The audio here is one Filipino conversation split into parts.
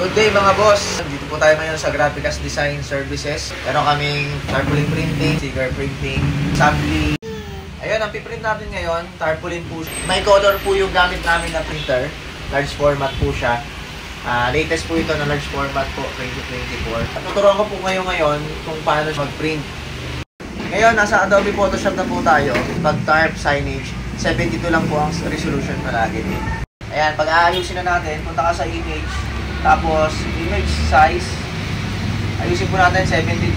Good day mga boss! Dito po tayo ngayon sa Graphicas Design Services. Meron kaming tarpaulin printing, sticker printing, assembly. Ayun, ang piprint natin ngayon, tarpaulin po. May color po yung gamit namin na printer. Large format po siya. Latest po ito na large format po, 2024. At tuturuan ko po ngayon kung paano mag-print. Ngayon, nasa Adobe Photoshop na po tayo. Pag tarp signage, 72 lang po ang resolution palagi. Ayan, pag aayusin na natin, punta ka sa image. Tapos, image size, ayusin po natin 72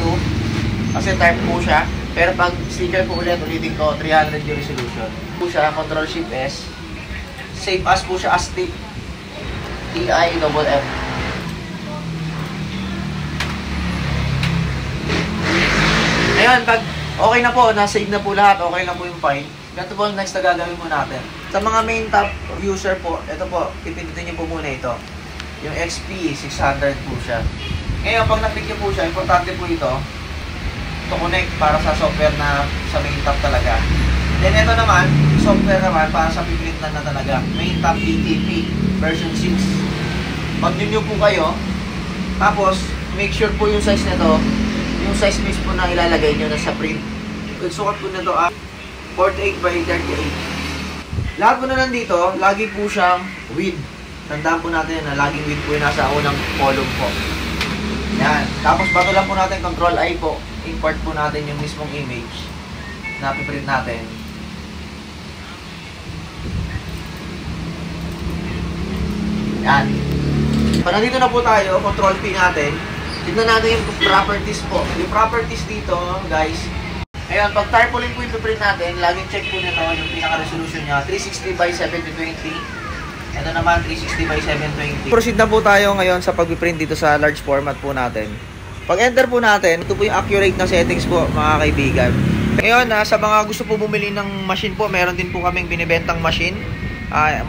kasi type po siya. Pero pag sticker po ulitin ko, 300 yung resolution. Po siya, Ctrl-Shift-S. Save as po siya as TIFF. Ayan, pag okay na po, na-save na po lahat, okay na po yung file. Ganito po next na gagawin po natin. Sa mga main tab user po, ito po, pipindutin niyo po muna ito. Yung XP 600 po siya. Ngayon, pag na-click nyo po siya, importante po ito to connect para sa software na sa main tab talaga. Then ito naman, software naman para sa piprintan na talaga. Main tab DTP version 6. Mag-renew po kayo. Tapos, make sure po yung size nito, yung size mismo na ilalagay nyo na sa print. Sukat po na ito 48 by 38. Lahat po na nandito, lagi po siyang width. Tandaan po natin na laging width po yung nasa unang column po. Yan. Tapos bago lang po natin, Ctrl-I po. Import po natin yung mismong image na piprint natin. Yan. Pag nandito na po tayo, Ctrl-P natin. Tignan natin yung properties po. Yung properties dito, guys. Ayan, pag tarpaulin po yung piprint natin, laging check po nito yung pinaka-resolution niya. 360 by 720. Ito naman, 360 by 720. Proceed na po tayo ngayon sa pag-print dito sa large format po natin. Pag-enter po natin, ito po yung accurate na settings po, mga kaibigan. Ngayon, sa mga gusto po bumili ng machine po, meron din po kaming binibentang machine.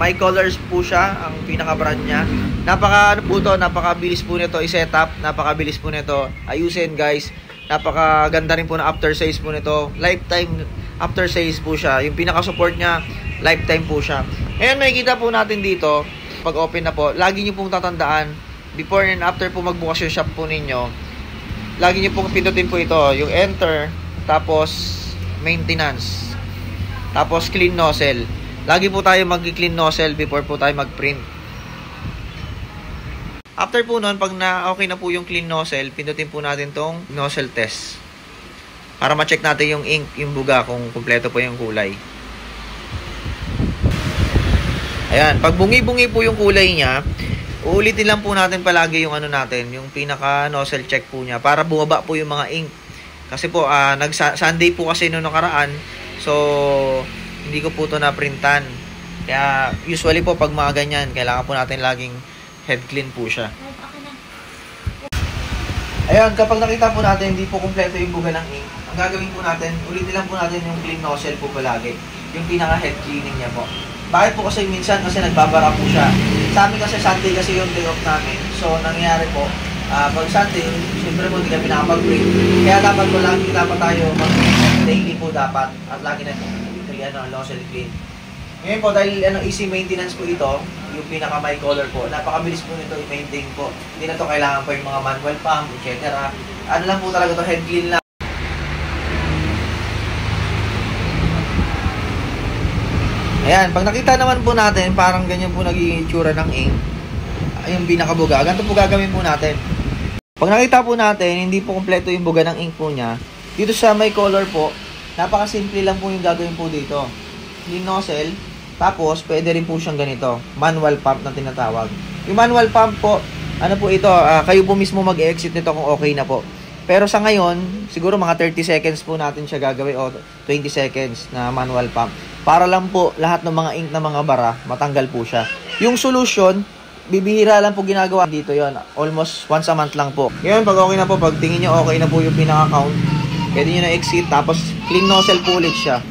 My Colors po siya, ang pinaka-brand niya. Napakabilis po nito i-set up, napakabilis po nito ayusin, guys. Napakaganda rin po na after sales po nito. Lifetime after sales po siya. Yung pinaka-support niya, lifetime po siya. Ngayon, makikita po natin dito, pag open na po, lagi nyo pong tatandaan, before and after po magbukas yung shop po ninyo, lagi nyo pong pindutin po ito, yung enter, tapos maintenance, tapos clean nozzle. Lagi po tayo mag-clean nozzle before po tayo mag-print. After po nun, pag okay na po yung clean nozzle, pindutin po natin tong nozzle test. Para ma-check natin yung ink, yung buga, kung kumpleto po yung kulay. Ayan, pag bungi-bungi po yung kulay niya, uulitin lang po natin palagi yung ano natin, yung pinaka-nozzle check po niya para bumaba po yung mga ink. Kasi po, Sunday po kasi noong nakaraan, so hindi ko po ito na-printan. Kaya usually po pag mga ganyan, kailangan po natin laging head clean po siya. Ayan, kapag nakita po natin hindi po kumpleto yung buga ng ink, ang gagawin po natin, ulitin lang po natin yung clean nozzle po palagi. Yung pinaka-head cleaning niya po. Bakit po kasi minsan kasi nagbabara po siya. Sa amin kasi Sunday kasi yung day off namin. So, nangyayari po, pag Sunday, siyempre po hindi kami nakapag-print. Kaya dapat po lagi dapat tayo daily po dapat. At lagi na nozzle clean. Ngayon po, dahil easy maintenance po ito, yung pinaka my color po, napakabilis po nito i-maintain po. Hindi na to kailangan po yung mga manual pump, etc. Ano lang po talaga to, head clean lang. Ayan, pag nakita naman po natin, parang ganyan po naging itsura ng ink. Yung pinakabuga. Ganito po gagawin po natin. Pag nakita po natin, hindi po kompleto yung buga ng ink po niya. Dito sa my color po, napakasimple lang po yung gagawin po dito. Clean nozzle, tapos pwede rin po siyang ganito. Manual pump na tinatawag. Yung manual pump po, ano po ito, kayo po mismo mag-exit nito kung okay na po. Pero sa ngayon, siguro mga 30 seconds po natin siya gagawin o 20 seconds na manual pump. Para lang po lahat ng mga ink na mga bara, matanggal po siya. Yung solution, bibihira lang po ginagawa dito yon. Almost once a month lang po. Ngayon, pag okay na po, pag tingin nyo okay na po yung pinaka-count, pwede nyo na exit, tapos clean nozzle po ulit siya.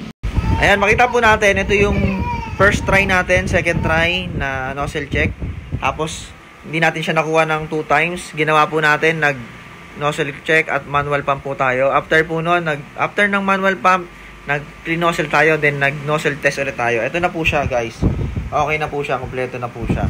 Ayan, makita po natin, ito yung first try natin, second try na nozzle check. Tapos, hindi natin siya nakuha ng 2 times. Ginawa po natin, nozzle check at manual pump po tayo. After po nun, after ng manual pump, nag-clean nozzle tayo, then nag-nozzle test ulit tayo. Ito na po siya, guys. Okay na po siya, kompleto na po siya.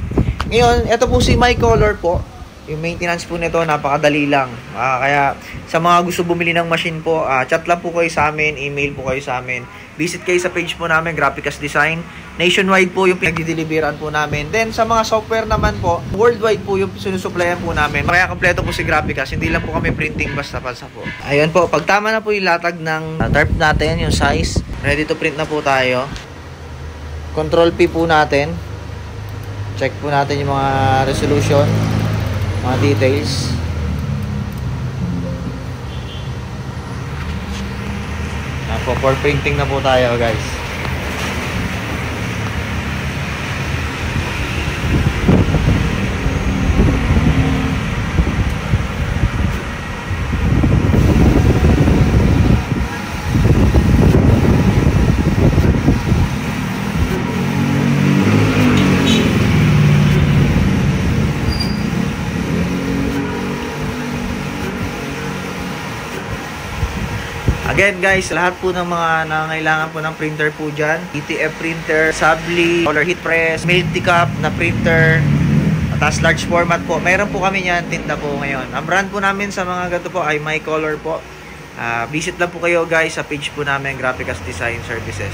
Ngayon, ito po si My Color po. Yung maintenance po nito, napakadali lang. Kaya sa mga gusto bumili ng machine po, chat lang po kayo sa amin, email po kayo sa amin. Visit kayo sa page po namin, Graphicas Design. Nationwide po yung pinag-deliveran po namin. Then sa mga software naman po, worldwide po yung sinusuplayan po namin. Kaya kompleto po si Graphicas, hindi lang po kami printing basta-basta po. Ayun po, pag tama na po yung latag ng tarp natin, yung size, ready to print na po tayo. Control P po natin. Check po natin yung mga resolution, mga details. For printing na po tayo, guys. Again guys, lahat po ng mga nangangailangan po ng printer po dyan, ETF printer, Sabli, color heat press, multi-cup na printer, tas large format po, meron po kami yan, tinda po ngayon. Ang brand po namin sa mga ganito po ay My Color po. Visit lang po kayo guys sa page po namin, Graphicas Design Services.